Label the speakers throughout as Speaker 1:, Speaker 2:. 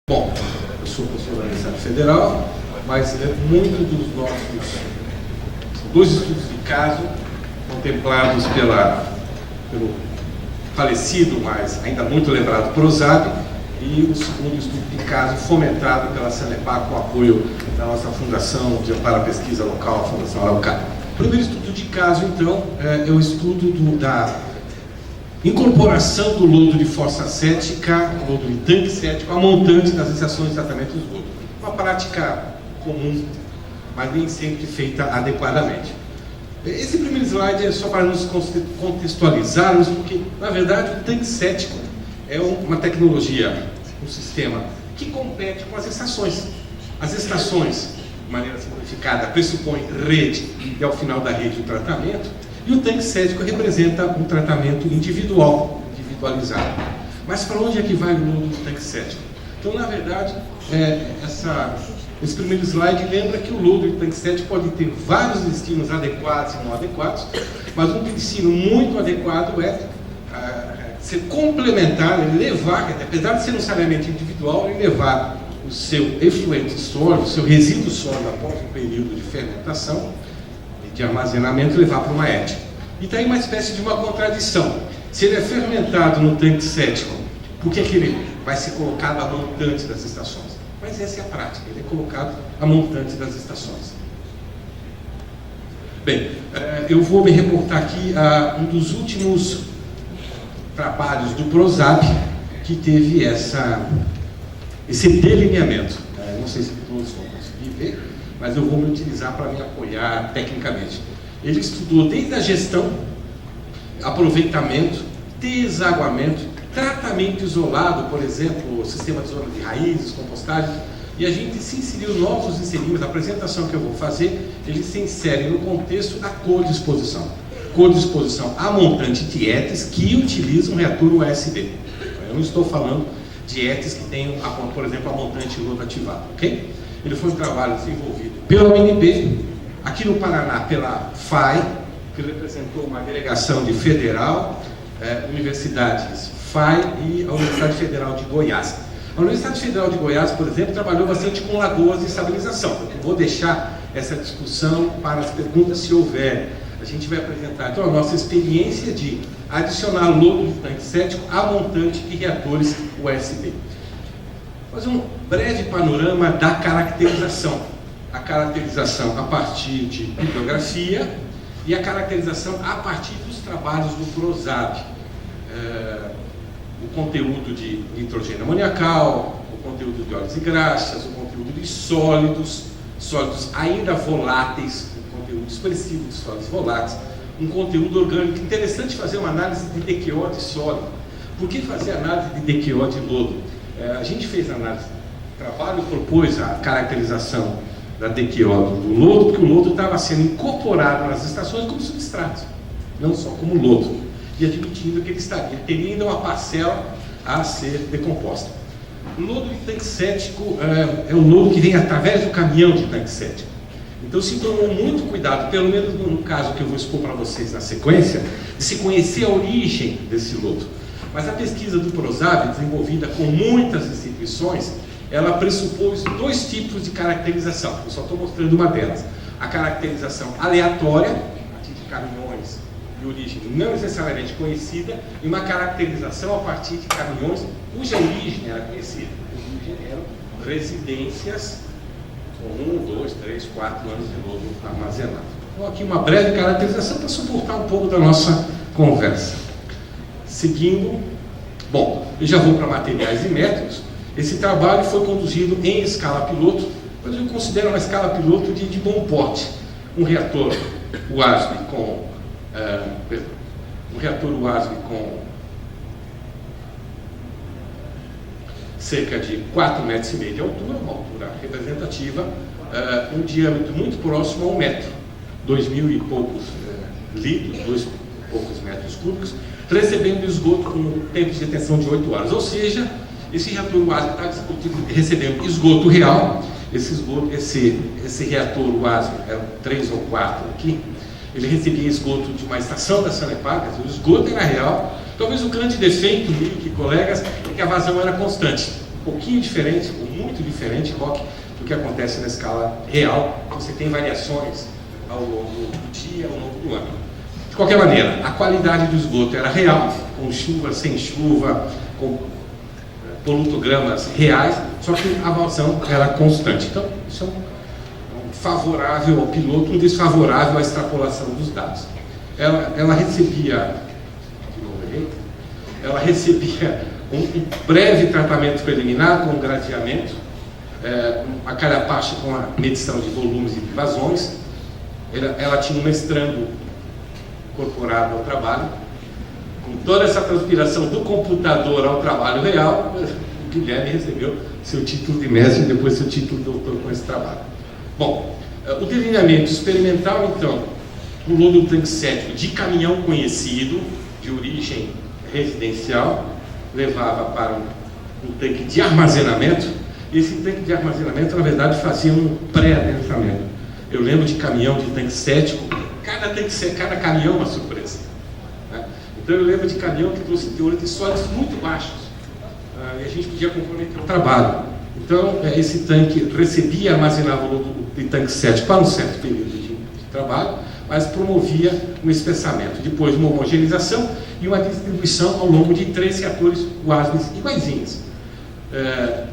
Speaker 1: Bom, eu sou professor da Universidade Federal, mas muito dos nossos dois estudos de caso contemplados pelo falecido, mas ainda muito lembrado Prozab, e o segundo estudo de caso fomentado pela Sanepar com apoio da nossa Fundação de Amparo à Pesquisa Local, a Fundação Araucária. O primeiro estudo de caso, então, é o estudo da incorporação do lodo de fossa cética, lodo de tanque cético, a montante das estações de tratamento de esgoto. Uma prática comum, mas nem sempre feita adequadamente. Esse primeiro slide é só para nos contextualizarmos, porque, na verdade, o tanque cético é uma tecnologia, um sistema que compete com as estações. As estações, de maneira simplificada, pressupõem rede e, ao final da rede, o tratamento. E o tanque cético representa um tratamento individualizado. Mas para onde é que vai o lodo do tanque cético? Então, na verdade, esse primeiro slide lembra que o lodo do tanque cético pode ter vários destinos adequados e não adequados, mas um destino muito adequado é ser complementar, ele levar, apesar de ser necessariamente individual, ele levar o seu efluente sólido, o seu resíduo sólido após um período de fermentação, de armazenamento, levar para uma ética. E está aí uma espécie de uma contradição. Se ele é fermentado no tanque cético, por que ele vai ser colocado a montante das estações? Mas essa é a prática, ele é colocado a montante das estações. Bem, eu vou me reportar aqui a um dos últimos trabalhos do Prozab que teve esse delineamento. Não sei se todos vão conseguir ver, mas eu vou me utilizar para me apoiar tecnicamente. Ele estudou desde a gestão, aproveitamento, desaguamento, tratamento isolado, por exemplo, sistema de zona de raízes, compostagem, e a gente se inseriu, nós nos inserimos, a apresentação que eu vou fazer, ele se insere no contexto da codisposição. Codisposição a montante de ETs que utilizam um reator USB. Eu não estou falando de ETs que tenham, por exemplo, a montante lodo ativado, ok? Ele foi um trabalho desenvolvido pela UNB, aqui no Paraná pela FAI, que representou uma delegação de federal, universidades FAI e a Universidade Federal de Goiás. A Universidade Federal de Goiás, por exemplo, trabalhou bastante com lagoas de estabilização. Eu vou deixar essa discussão para as perguntas, se houver. A gente vai apresentar então a nossa experiência de adicionar lodo de tanque cético a montante de reatores USB. Fazer um breve panorama da caracterização. A caracterização a partir de bibliografia e a caracterização a partir dos trabalhos do Prozab. O conteúdo de nitrogênio amoniacal, o conteúdo de óleos e graxas, o conteúdo de sólidos ainda voláteis, um conteúdo expressivo de sólidos voláteis, um conteúdo orgânico. Interessante fazer uma análise de DQO de sólido. Por que fazer análise de DQO de lodo? A gente fez a análise, o trabalho propôs a caracterização da DQO do lodo, porque o lodo estava sendo incorporado nas estações como substrato, não só como lodo, e admitindo que ele teria ainda uma parcela a ser decomposta. O lodo de tanque cético é um lodo que vem através do caminhão de tanque cético. Então se tomou muito cuidado, pelo menos no caso que eu vou expor para vocês na sequência, de se conhecer a origem desse lodo. Mas a pesquisa do Prozab, desenvolvida com muitas instituições, ela pressupôs dois tipos de caracterização. Eu só estou mostrando uma delas. A caracterização aleatória, a partir de caminhões de origem não necessariamente conhecida, e uma caracterização a partir de caminhões cuja origem era conhecida. A origem eram residências com 1, 2, 3, 4 anos de lodo armazenado. Então aqui uma breve caracterização para suportar um pouco da nossa conversa. Seguindo, bom, eu já vou para materiais e métodos. Esse trabalho foi conduzido em escala piloto, mas eu considero uma escala piloto de bom porte. Um reator USB com cerca de 4,5 metros de altura, uma altura representativa, um diâmetro muito próximo a 1 metro, 2.000 e poucos litros, 2 e poucos metros cúbicos, recebendo esgoto com um tempo de detenção de 8 horas. Ou seja, esse reator USB está recebendo esgoto real. Esse reator USB, 3 ou 4 aqui, ele recebia esgoto de uma estação da Sanepar, quer dizer, o esgoto era real. Talvez o grande defeito, Mick e colegas, é que a vazão era constante. pouquinho diferente, ou muito diferente, Roque, do que acontece na escala real. Você tem variações ao longo do dia, ao longo do ano. De qualquer maneira, a qualidade do esgoto era real, com chuva, sem chuva, com polutogramas reais, só que a vazão era constante. Então, isso é um favorável ao piloto, um desfavorável à extrapolação dos dados. Ela recebia um breve tratamento preliminar com um gradeamento, a carapacha com a medição de volumes e de vazões. Ela tinha um mestrando incorporado ao trabalho. Com toda essa transpiração do computador ao trabalho real, o Guilherme recebeu seu título de mestre e depois seu título de doutor com esse trabalho. Bom, o delineamento experimental, então, o lodo do tanque séptico de caminhão conhecido, de origem residencial, levava para um tanque de armazenamento. E esse tanque de armazenamento, na verdade, fazia um pré-adensamento. Eu lembro de caminhão de tanque séptico, cada caminhão é uma surpresa, né? Então eu lembro de caminhão que trouxe teores de sólidos muito baixos, e a gente podia comprometer o trabalho. Então esse tanque recebia e armazenava o lodo de tanque séptico para um certo período de trabalho, mas promovia um espessamento, depois uma homogeneização e uma distribuição ao longo de 3 reatores quase iguaizinhos.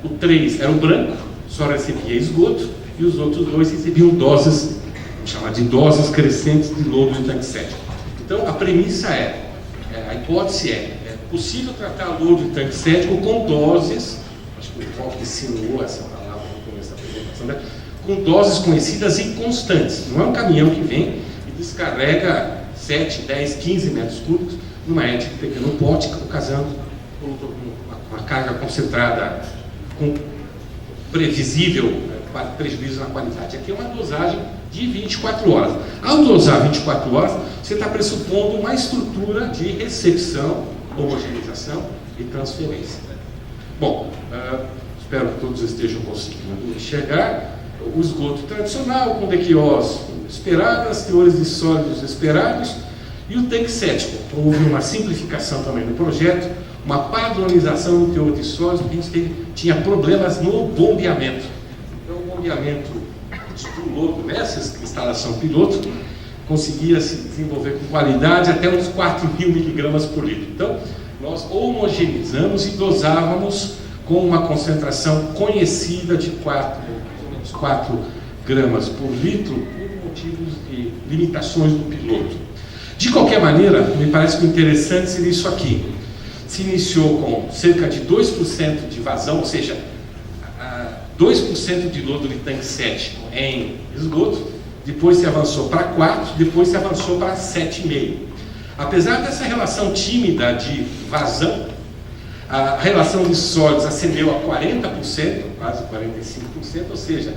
Speaker 1: O 3 era o branco, só recebia esgoto, e os outros 2 recebiam doses, vamos chamar de doses crescentes de lodo de tanque séptico. Então a premissa a hipótese é possível tratar lodo de tanque séptico com doses, acho que o Roque insinuou essa palavra no começo da apresentação, né? Com doses conhecidas e constantes. Não é um caminhão que vem e descarrega 7, 10, 15 metros cúbicos numa ética de pequeno pote, ocasionando uma carga concentrada com previsível prejuízo na qualidade. Aqui é uma dosagem de 24 horas. Ao dosar 24 horas, você está pressupondo uma estrutura de recepção, homogeneização e transferência. Bom, espero que todos estejam conseguindo enxergar o esgoto tradicional, com DQOs esperadas, teores de sólidos esperados, e o tanque séptico. Houve uma simplificação também no projeto, uma padronização no teor de sólidos, porque a gente tinha problemas no bombeamento. Então, o bombeamento do lodo nessa instalação piloto conseguia se desenvolver com qualidade até uns 4.000 miligramas por litro. Então, nós homogeneizamos e dosávamos com uma concentração conhecida de 4 gramas por litro, por motivos de limitações do piloto. De qualquer maneira, me parece que o interessante seria isso aqui. Se iniciou com cerca de 2% de vazão, ou seja, 2% de lodo de tanque séptico em esgoto, depois se avançou para 4%, depois se avançou para 7,5%. Apesar dessa relação tímida de vazão, a relação de sólidos ascendeu a 40%, quase 45%, ou seja,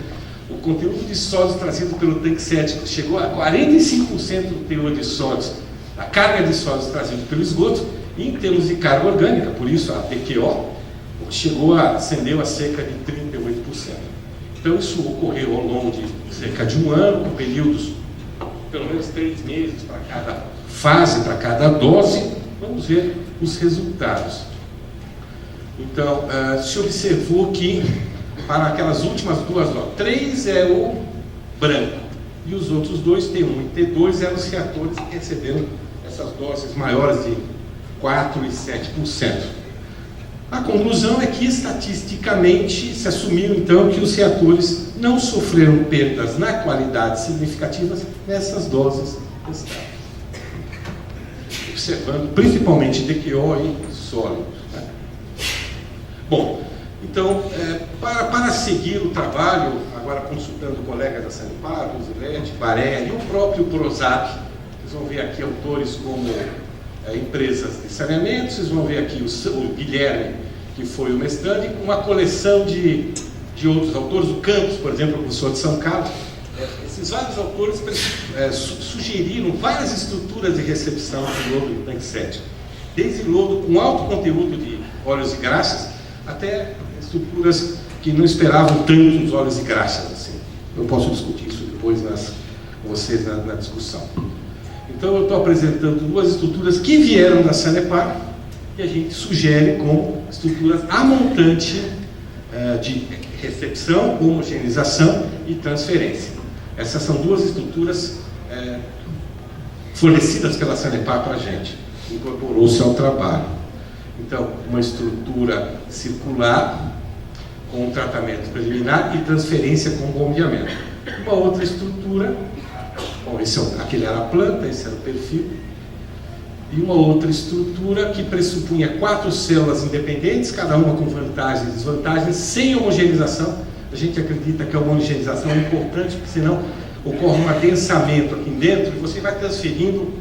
Speaker 1: o conteúdo de sólidos trazido pelo tanque séptico chegou a 45% do teor de sólidos, a carga de sólidos trazido pelo esgoto, e em termos de carga orgânica, por isso a DQO, ascendeu a cerca de 38%. Então isso ocorreu ao longo de cerca de um ano, com períodos pelo menos 3 meses para cada fase, para cada dose. Vamos ver os resultados. Então, se observou que para aquelas últimas 2 doses, 3 é o branco, e os outros 2, T1 e T2, eram os reatores que receberam essas doses maiores de 4% e 7%. A conclusão é que, estatisticamente, se assumiu, então, que os reatores não sofreram perdas na qualidade significativas nessas doses testadas. Observando, principalmente, DQO e sólidos, né? Bom, então, para seguir o trabalho, agora consultando colegas da Sanepar, Rosilete, Baré e o próprio Prozap, vocês vão ver aqui autores como empresas de saneamento, vocês vão ver aqui o Guilherme, que foi o mestrande, com uma coleção de outros autores, o Campos, por exemplo, o professor de São Carlos. Esses vários autores sugeriram várias estruturas de recepção de lodo em tanque séptico, desde lodo com alto conteúdo de óleos e graxas, até estruturas que não esperavam tanto os óleos e graxas assim. Eu posso discutir isso depois com vocês na discussão. Então eu estou apresentando 2 estruturas que vieram da Sanepar e a gente sugere como estruturas a montante de recepção, homogeneização e transferência. Essas são duas estruturas fornecidas pela Sanepar para a gente, incorporou-se ao trabalho. Então, uma estrutura circular com um tratamento preliminar e transferência com bombeamento. Uma outra estrutura, bom, aquele era a planta, esse era o perfil, e uma outra estrutura que pressupunha 4 células independentes, cada uma com vantagens e desvantagens, sem homogeneização. A gente acredita que a homogeneização é importante, porque senão ocorre um adensamento aqui dentro e você vai transferindo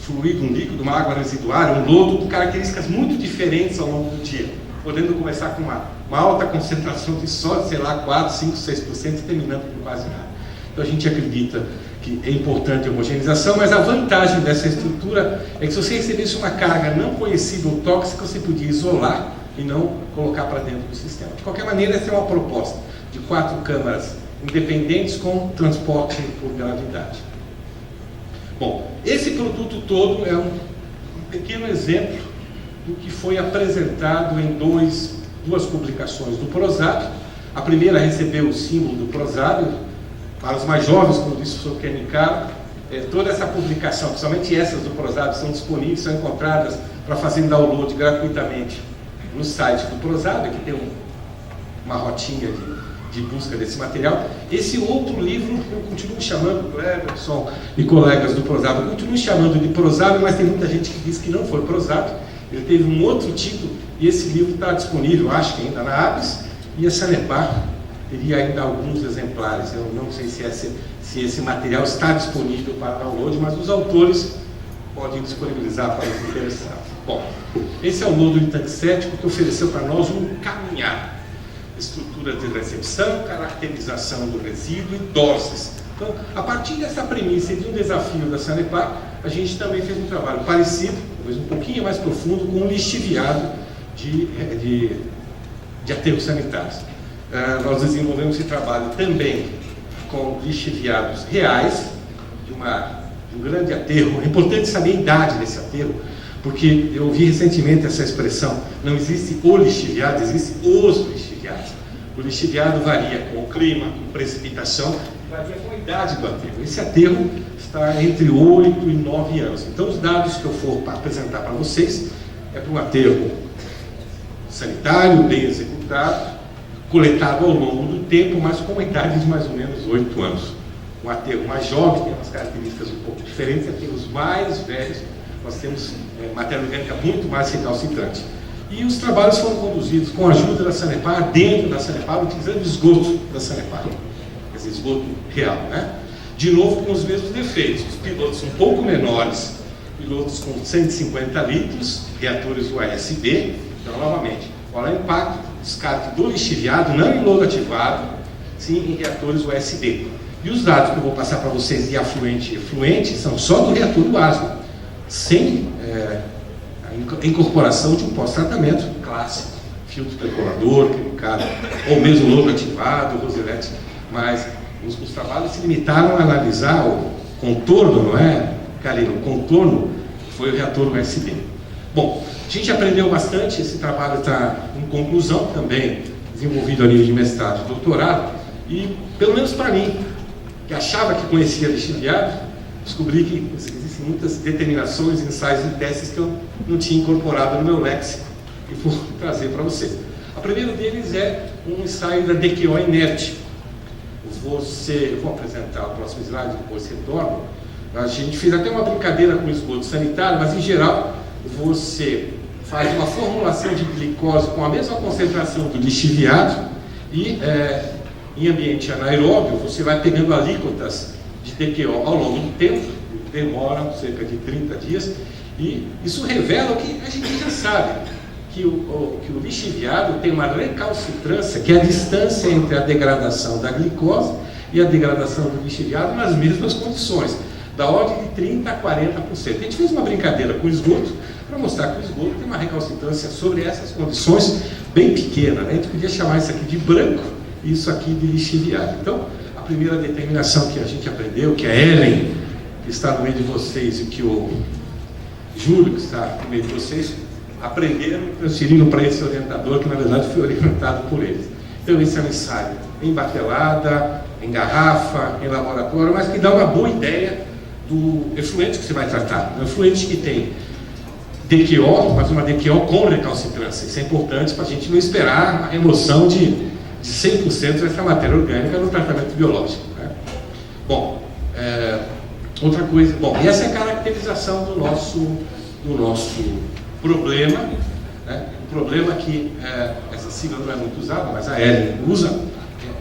Speaker 1: fluido, um líquido, uma água residuária, um lodo, com características muito diferentes ao longo do dia, podendo começar com uma alta concentração de sódio, sei lá, 4, 5, 6%, e terminando com quase nada. Então a gente acredita que é importante a homogeneização, mas a vantagem dessa estrutura é que se você recebesse uma carga não conhecida ou tóxica, você podia isolar e não colocar para dentro do sistema. De qualquer maneira, essa é uma proposta de 4 câmaras independentes com transporte por gravidade. Bom, esse produto todo é um pequeno exemplo do que foi apresentado em duas publicações do Prozab. A primeira recebeu o símbolo do Prozab. Para os mais jovens, como disse o professor Kenny Caro, toda essa publicação, principalmente essas do Prozab, são disponíveis, são encontradas para fazer download gratuitamente no site do Prozab, que tem uma rotinha de busca desse material. Esse outro livro, eu continuo chamando, Cleverson e colegas do Prozab, eu continuo chamando de Prozab, mas tem muita gente que diz que não foi Prozab, ele teve um outro título, e esse livro está disponível, acho que ainda na ABS, e a Sanepar teria ainda alguns exemplares. Eu não sei se esse material está disponível para download, mas os autores podem disponibilizar para os interessados. Bom, esse é o nódulo tanque cético que ofereceu para nós um caminhar. Estrutura de recepção, caracterização do resíduo e doses. Então, a partir dessa premissa e de um desafio da Sanepar, a gente também fez um trabalho parecido, talvez um pouquinho mais profundo, com um lixiviado de aterros sanitários. Nós desenvolvemos esse trabalho também com lixiviados reais, de um grande aterro. É importante saber a idade desse aterro, porque eu ouvi recentemente essa expressão, não existe o lixiviado, existe os lixiviados. O lixiviado varia com o clima, com precipitação, varia com a idade do aterro. Esse aterro está entre 8 e 9 anos. Então, os dados que eu for apresentar para vocês é para um aterro sanitário, bem executado, coletado ao longo do tempo, mas com uma idade de mais ou menos 8 anos. Um aterro mais jovem tem umas características um pouco diferentes, aterros mais velhos, nós temos matéria orgânica muito mais recalcitrante. E os trabalhos foram conduzidos com a ajuda da Sanepar, dentro da Sanepar, utilizando esgoto da Sanepar, quer dizer, esgoto real, né? De novo com os mesmos defeitos, os pilotos um pouco menores, pilotos com 150 litros, reatores USB, então novamente, olha o impacto, descarte do lixiviado, não em lodo ativado, sim em reatores USB. E os dados que eu vou passar para vocês de afluente e efluente são só do reator do asma, sem a incorporação de um pós-tratamento clássico, filtro percolador, ou mesmo lodo ativado, roselete, mas os trabalhos se limitaram a analisar o contorno, não é, Karina? O contorno foi o reator USB. Bom, a gente aprendeu bastante, esse trabalho está em conclusão também, desenvolvido a nível de mestrado e doutorado, e pelo menos para mim, que achava que conhecia lixiviado, descobri que existem muitas determinações, ensaios e testes que eu não tinha incorporado no meu léxico e vou trazer para vocês. O primeiro deles é um ensaio da DQO inerte. Eu vou apresentar o próximo slide, depois retorno. A gente fez até uma brincadeira com o esgoto sanitário, mas em geral você faz uma formulação de glicose com a mesma concentração do lixiviado e em ambiente anaeróbio você vai pegando alíquotas de DQO ao longo do tempo, demoram cerca de 30 dias, e isso revela o que a gente já sabe, que o lixiviado tem uma recalcitrância, que é a distância entre a degradação da glicose e a degradação do lixiviado nas mesmas condições, da ordem de 30% a 40%. A gente fez uma brincadeira com o esgoto, para mostrar que o esgoto tem uma recalcitrância sobre essas condições bem pequena, né? A gente podia chamar isso aqui de branco e isso aqui de lixiviado. Então, a primeira determinação que a gente aprendeu, que a Ellen, que está no meio de vocês, e que o Júlio, que está no meio de vocês, aprenderam e transferiram para esse orientador, que na verdade foi orientado por eles. Então esse é um ensaio em batelada, em garrafa, em laboratório, mas que dá uma boa ideia do efluente que você vai tratar. Um efluente que tem DQO, mas uma DQO com recalcitrância. Isso é importante para a gente não esperar a remoção de 100% dessa matéria orgânica no tratamento biológico, né? Bom, outra coisa, bom, e essa é a caracterização do nosso problema, né? O problema é que essa sigla não é muito usada, mas a Ellen usa,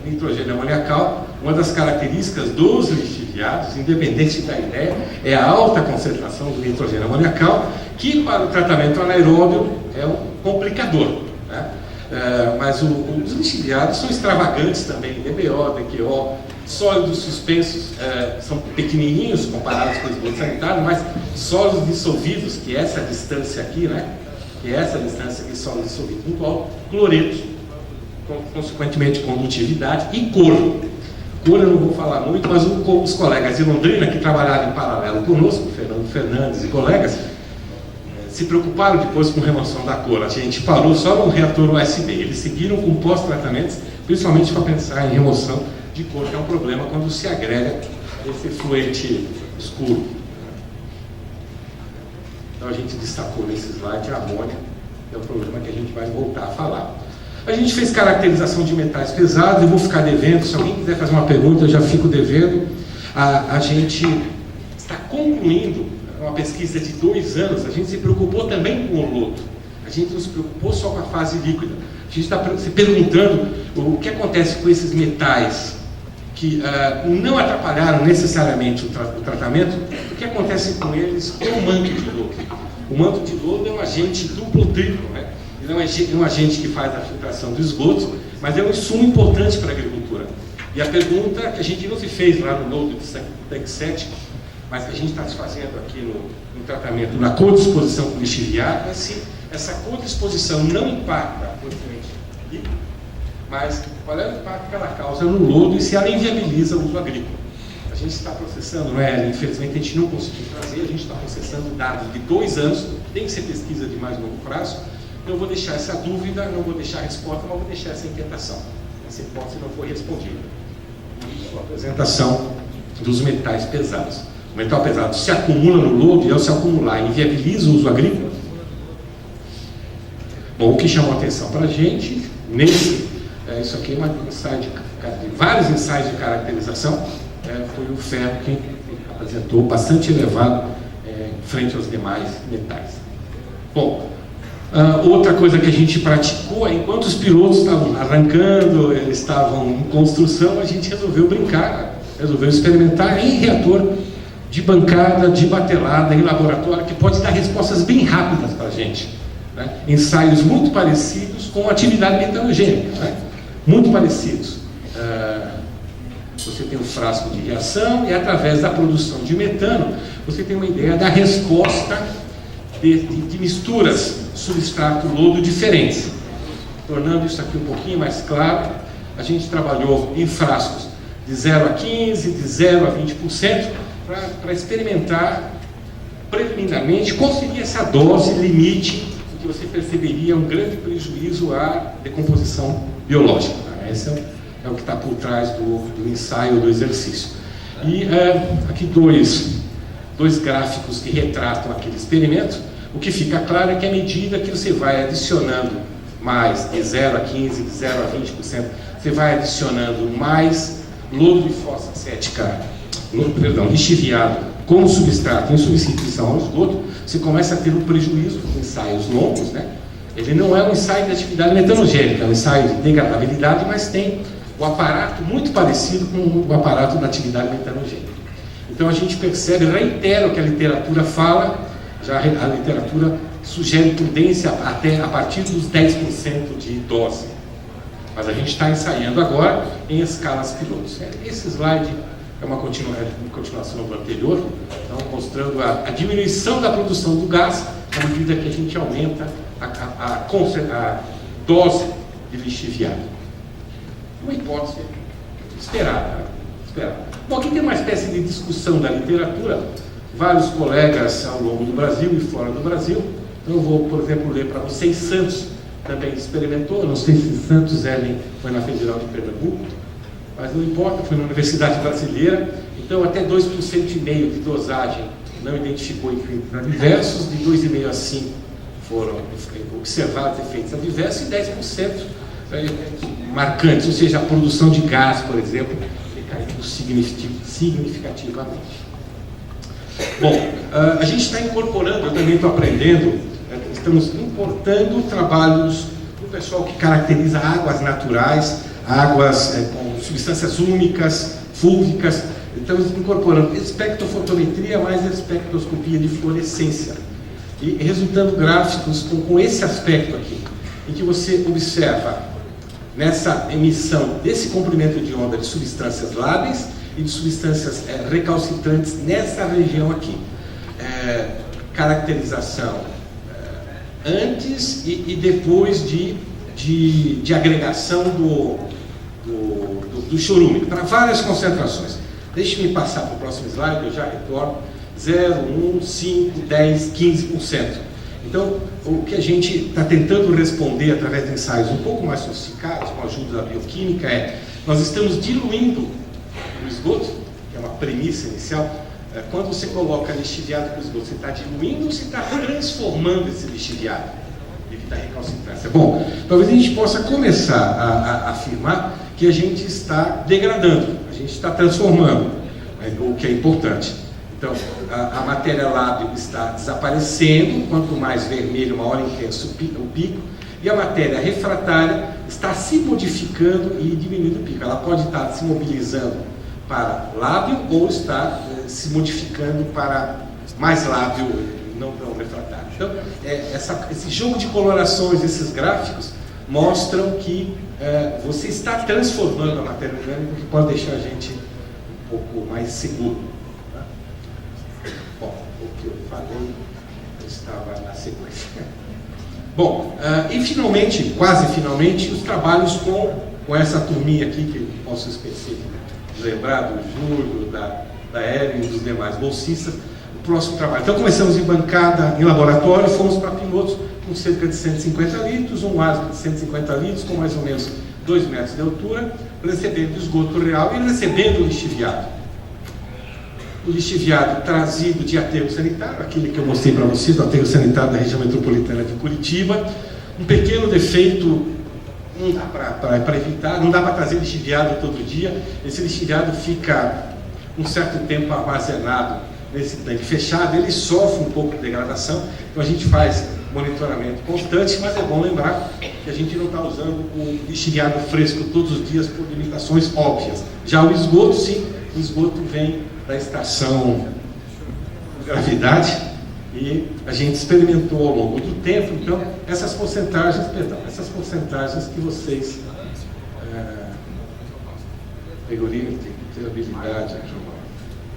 Speaker 1: nitrogênio amoniacal. Uma das características dos lixiviados, independente da ideia, é a alta concentração do nitrogênio amoniacal, que para o tratamento anaeróbio é um complicador, né? Mas os lixiviados são extravagantes também, DBO, DQO, sólidos suspensos, são pequenininhos comparados com o esgoto sanitário, mas sólidos dissolvidos, que é essa distância aqui, né? Que é essa distância aqui, sólidos dissolvidos muito alto, cloretos, consequentemente condutividade e cor. Cor eu não vou falar muito, mas os colegas de Londrina, que trabalharam em paralelo conosco, Fernando Fernandes e colegas, se preocuparam depois com remoção da cor. A gente parou só no reator USB. Eles seguiram com pós-tratamentos, principalmente para pensar em remoção de cor, que é um problema quando se agrega esse efluente escuro. Então a gente destacou nesse slide a amônia, que é um problema que a gente vai voltar a falar. A gente fez caracterização de metais pesados, eu vou ficar devendo, se alguém quiser fazer uma pergunta, eu já fico devendo. A gente está concluindo uma pesquisa de 2 anos, a gente se preocupou também com o lodo. A gente não se preocupou só com a fase líquida. A gente está se perguntando o que acontece com esses metais que não atrapalharam necessariamente o tratamento, o que acontece com eles com o manto de lodo. O manto de lodo é um agente duplo ou triplo, né? Ele é um agente que faz a filtração do esgoto, mas é um insumo importante para a agricultura. E a pergunta que a gente não se fez lá no lodo de TEC 7, mas que a gente está se fazendo aqui no tratamento, na codisposição com lixiviado, é se essa codisposição não impacta o efluente líquido, mas qual é o impacto que ela causa no lodo e se ela inviabiliza o uso agrícola. A gente está processando, não é? Infelizmente a gente não conseguiu trazer, a gente está processando dados de 2 anos, tem que ser pesquisa de mais longo prazo. Eu vou deixar essa dúvida, não vou deixar a resposta, mas vou deixar essa inquietação. Essa hipótese não foi respondida. A apresentação dos metais pesados. O metal pesado se acumula no lodo e ao se acumular inviabiliza o uso agrícola. Bom, o que chamou a atenção para a gente, isso aqui é um ensaio de vários ensaios de caracterização, foi o ferro que apresentou bastante elevado frente aos demais metais. Bom, outra coisa que a gente praticou, enquanto os pilotos estavam arrancando, eles estavam em construção, a gente resolveu brincar, resolveu experimentar em reator de bancada, de batelada, em laboratório, que pode dar respostas bem rápidas para a gente, né? Ensaios muito parecidos com atividade metanogênica, né? Muito parecidos. Você tem um frasco de reação e através da produção de metano, você tem uma ideia da resposta de misturas substrato-lodo diferentes. Tornando isso aqui um pouquinho mais claro, a gente trabalhou em frascos de 0 a 15%, de 0 a 20%, para experimentar preliminarmente qual seria essa dose limite em que você perceberia um grande prejuízo à decomposição biológica. Esse é o que está por trás do ensaio, do exercício. E aqui dois gráficos que retratam aquele experimento. O que fica claro é que à medida que você vai adicionando mais de 0 a 15%, de 0 a 20%, você vai adicionando mais lodo de fossa acética, lixiviado como substrato em substituição ao esgoto, você começa a ter um prejuízo com ensaios longos, né? Ele não é um ensaio de atividade metanogênica, é um ensaio de degradabilidade, mas tem o aparato muito parecido com o aparato da atividade metanogênica. Então a gente percebe, reitero o que a literatura fala, já a literatura sugere prudência até a partir dos 10% de dose. Mas a gente está ensaiando agora em escalas pilotos. Esse slide é uma continuação do anterior, então, mostrando a diminuição da produção do gás à medida que a gente aumenta a dose de lixiviado. Uma hipótese esperada. Bom, aqui tem uma espécie de discussão da literatura. Vários colegas ao longo do Brasil e fora do Brasil Então eu vou, por exemplo, ler para vocês. Santos também experimentou, não sei se Santos foi na Federal de Pernambuco, mas não importa, foi na Universidade Brasileira. Então até 2,5% de dosagem não identificou efeitos adversos, de 2,5% a 5% foram observados efeitos adversos, e 10% marcantes, ou seja, a produção de gás, por exemplo, decaiu significativamente. Bom, a gente está incorporando, eu também estou aprendendo, estamos importando trabalhos do pessoal que caracteriza águas naturais, águas com substâncias úmicas, fúlvicas. Estamos incorporando espectrofotometria mais espectroscopia de fluorescência, e resultando gráficos com esse aspecto aqui, em que você observa nessa emissão desse comprimento de onda de substâncias lábeis e de substâncias recalcitrantes nessa região aqui. Caracterização antes e depois de agregação do chorume, para várias concentrações. Deixe-me passar para o próximo slide, eu já retorno. 0, 1, 5, 10, 15%. Então, o que a gente está tentando responder através de ensaios um pouco mais sofisticados, com a ajuda da bioquímica, nós estamos diluindo o esgoto, que é uma premissa inicial. Quando você coloca lixiviado com esgoto, você está diluindo ou você está transformando esse lixiviado? Evitar recalcitrância. Bom, talvez a gente possa começar a afirmar que a gente está degradando, a gente está transformando, o que é importante. Então, a matéria lábil está desaparecendo, quanto mais vermelho, maior intenso o pico, e a matéria refratária está se modificando e diminuindo o pico. Ela pode estar se mobilizando para lábil ou está se modificando para mais lábil, não tão refratário. Então, esse jogo de colorações, esses gráficos, mostram que você está transformando a matéria orgânica, o que pode deixar a gente um pouco mais seguro. Bom, o que eu falei estava na sequência. Bom, e finalmente, quase finalmente, os trabalhos com essa turminha aqui, que posso esquecer de lembrar, do Júlio, da Ellen e dos demais bolsistas, o próximo trabalho. Então começamos em bancada, em laboratório, fomos para pilotos com cerca de 150 litros, um vaso de 150 litros, com mais ou menos 2 metros de altura, recebendo esgoto real e recebendo o lixiviado. O lixiviado trazido de aterro sanitário, aquele que eu mostrei para vocês, do aterro sanitário da região metropolitana de Curitiba. Um pequeno defeito, não dá para evitar, não dá para trazer lixiviado todo dia. Esse lixiviado fica um certo tempo armazenado nesse tanque fechado, ele sofre um pouco de degradação, então a gente faz monitoramento constante, mas é bom lembrar que a gente não está usando o lixiviado fresco todos os dias por limitações óbvias. Já o esgoto, sim, o esgoto vem da estação gravidade e a gente experimentou ao longo do tempo, então essas porcentagens que vocês Pegorinho tem que ter habilidade aqui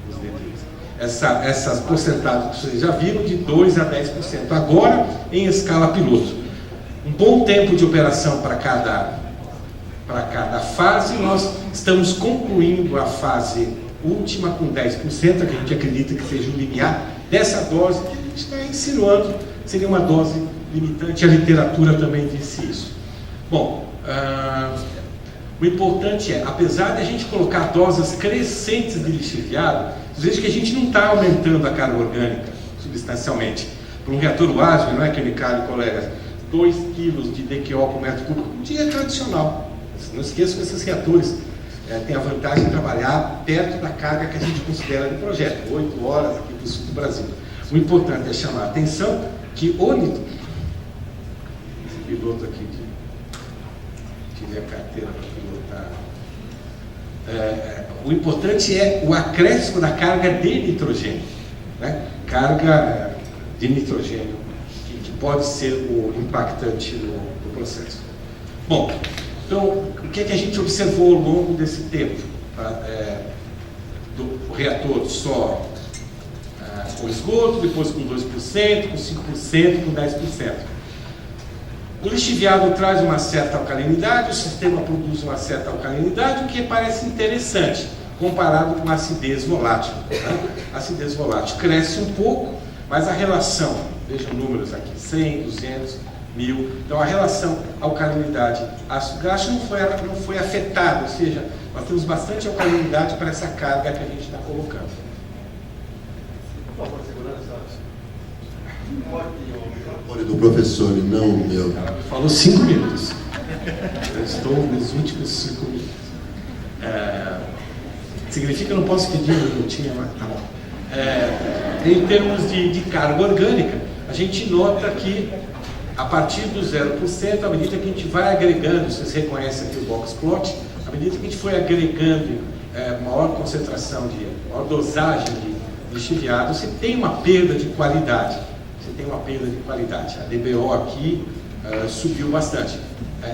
Speaker 1: nos detalhes. Essas porcentagens que vocês já viram, de 2 a 10%, agora em escala piloto. Um bom tempo de operação para cada fase. Nós estamos concluindo a fase última com 10%, que a gente acredita que seja o limiar dessa dose que a gente está insinuando seria uma dose limitante. A literatura também disse isso. Bom, o importante apesar de a gente colocar doses crescentes de lixiviado, veja que a gente não está aumentando a carga orgânica substancialmente. Para um reator UASB, não é, Química e colegas, 2 kg de DQO por metro cúbico por dia é tradicional. Não esqueçam que esses reatores têm a vantagem de trabalhar perto da carga que a gente considera de projeto, 8 horas aqui para o sul do Brasil. O importante é chamar a atenção que esse piloto aqui tive a carteira para pilotar. O importante é o acréscimo da carga de nitrogênio, né? Carga de nitrogênio, que pode ser o impactante no processo. Bom, então, o que é que a gente observou ao longo desse tempo? Do reator só com esgoto, depois com 2%, com 5%, com 10%. O lixiviado traz uma certa alcalinidade, o sistema produz uma certa alcalinidade, o que parece interessante, comparado com a acidez volátil. Né? A acidez volátil cresce um pouco, mas a relação Vejam números aqui, 100, 200, 1000. Então a relação alcalinidade-ácido graxo não foi afetada, ou seja, nós temos bastante alcalinidade para essa carga que a gente está colocando.
Speaker 2: Por favor, segurança. O do professor e não o meu.
Speaker 1: Ela me falou 5 minutos. Eu estou nos últimos 5 minutos. Significa que eu não posso pedir um minutinho, mas tá bom. Em termos de carga orgânica, a gente nota que a partir do 0%, à medida que a gente vai agregando, vocês reconhecem aqui o box plot, à medida que a gente foi agregando maior concentração, maior dosagem de lixiviado, você tem uma perda de qualidade. A DBO aqui subiu bastante.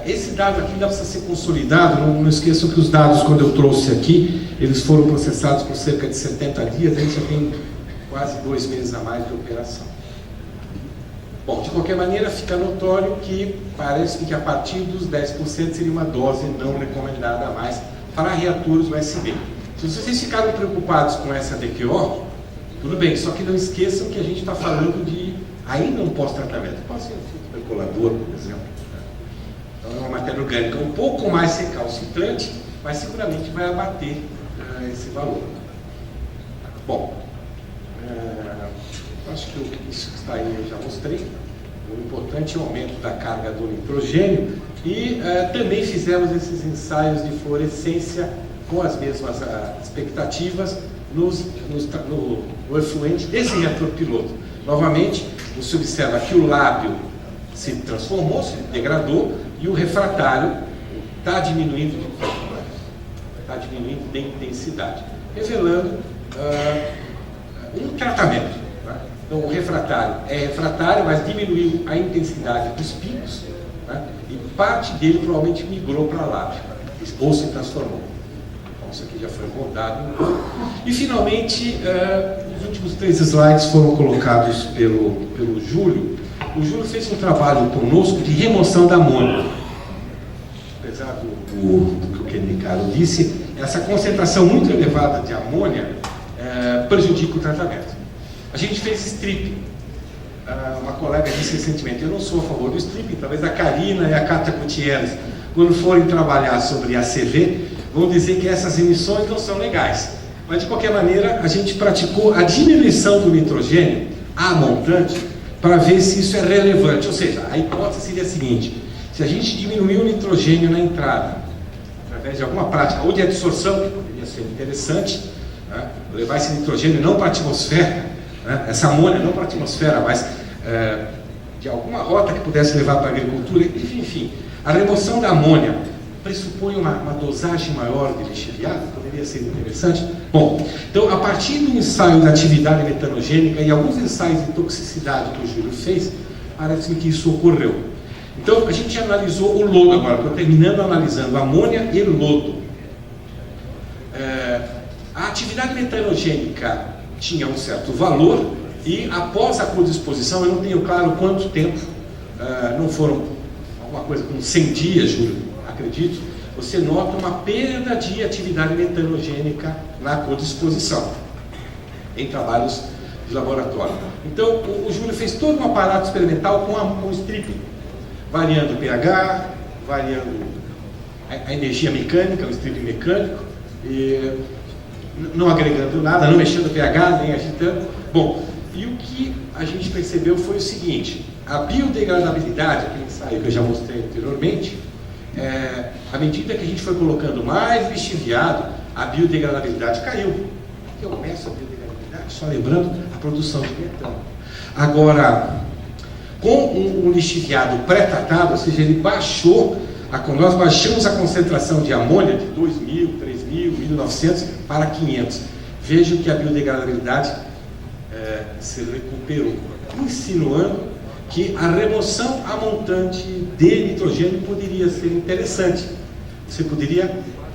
Speaker 1: Esse dado aqui ainda precisa ser consolidado, não esqueçam que os dados, quando eu trouxe aqui, eles foram processados por cerca de 70 dias, a gente já tem quase 2 meses a mais de operação. Bom, de qualquer maneira, fica notório que parece que a partir dos 10% seria uma dose não recomendada a mais para reatores USB. Se vocês ficaram preocupados com essa DQO, tudo bem, só que não esqueçam que a gente está falando de ainda um pós-tratamento. Pode ser um filtro percolador, por exemplo. Então é uma matéria orgânica um pouco mais recalcitrante, mas seguramente vai abater esse valor. Bom, acho que isso que está aí eu já mostrei. O importante é o aumento da carga do nitrogênio e também fizemos esses ensaios de fluorescência com as mesmas expectativas no efluente desse reator piloto. Novamente, você observa que o lábio se transformou, se degradou, e o refratário está diminuindo de intensidade, revelando um tratamento. Né? Então, o refratário é refratário, mas diminuiu a intensidade dos picos, né? E parte dele provavelmente migrou para lábio, ou se transformou. Isso aqui já foi rodado. E, finalmente, os últimos 3 slides foram colocados pelo Júlio. O Júlio fez um trabalho conosco de remoção da amônia. Apesar do que o Kenny Caro disse, essa concentração muito elevada de amônia prejudica o tratamento. A gente fez stripping. Uma colega disse recentemente, eu não sou a favor do stripping, talvez a Karina e a Cátia Gutierrez, quando forem trabalhar sobre ACV, vão dizer que essas emissões não são legais. Mas, de qualquer maneira, a gente praticou a diminuição do nitrogênio a montante para ver se isso é relevante. Ou seja, a hipótese seria a seguinte: se a gente diminuir o nitrogênio na entrada, através de alguma prática, ou de absorção, que poderia ser interessante, né, levar esse nitrogênio não para a atmosfera, né, essa amônia não para a atmosfera, mas de alguma rota que pudesse levar para a agricultura, enfim, a remoção da amônia pressupõe uma dosagem maior de lixiviado, poderia ser interessante. Bom, então, a partir do ensaio da atividade metanogênica e alguns ensaios de toxicidade que o Júlio fez, parece que isso ocorreu. Então, a gente analisou o lodo agora, estou terminando analisando amônia e lodo. A atividade metanogênica tinha um certo valor e, após a codisposição, eu não tenho claro quanto tempo, não foram alguma coisa como 100 dias, Júlio, acredito, você nota uma perda de atividade metanogênica na codisposição, em trabalhos de laboratório. Então, o Júlio fez todo um aparato experimental com stripping, variando o pH, variando a energia mecânica, o stripping mecânico, e não agregando nada, não mexendo o pH, nem agitando. Bom, e o que a gente percebeu foi o seguinte: a biodegradabilidade, aquele ensaio que eu já mostrei anteriormente, à medida que a gente foi colocando mais lixiviado, a biodegradabilidade caiu. Aqui eu meço a biodegradabilidade, só lembrando a produção de metano. Agora, com um lixiviado pré-tratado, ou seja, ele baixou, nós baixamos a concentração de amônia de 2.000, 3.000, 1.900 para 500. Vejam que a biodegradabilidade se recuperou, insinuando que a remoção a montante de nitrogênio poderia ser interessante. Você poderia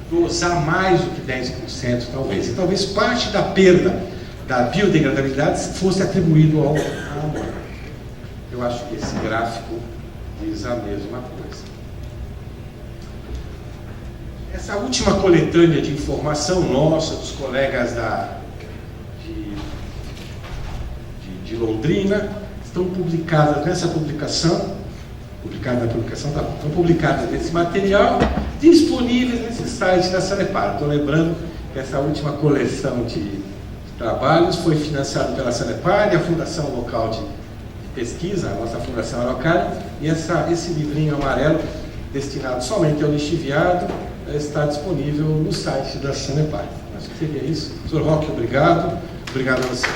Speaker 1: dosar mais do que 10%, talvez. E talvez parte da perda da biodegradabilidade fosse atribuído ao amônia. Eu acho que esse gráfico diz a mesma coisa. Essa última coletânea de informação nossa, dos colegas de Londrina, estão publicadas nessa publicação, estão publicadas nesse material, disponíveis nesse site da Sanepar. Estou lembrando que essa última coleção de trabalhos foi financiada pela Sanepar e a Fundação Local de Pesquisa, a nossa Fundação Araucária, e esse livrinho amarelo, destinado somente ao lixiviado, está disponível no site da Sanepar. Acho que seria isso. Sr. Roque, obrigado. Obrigado a você.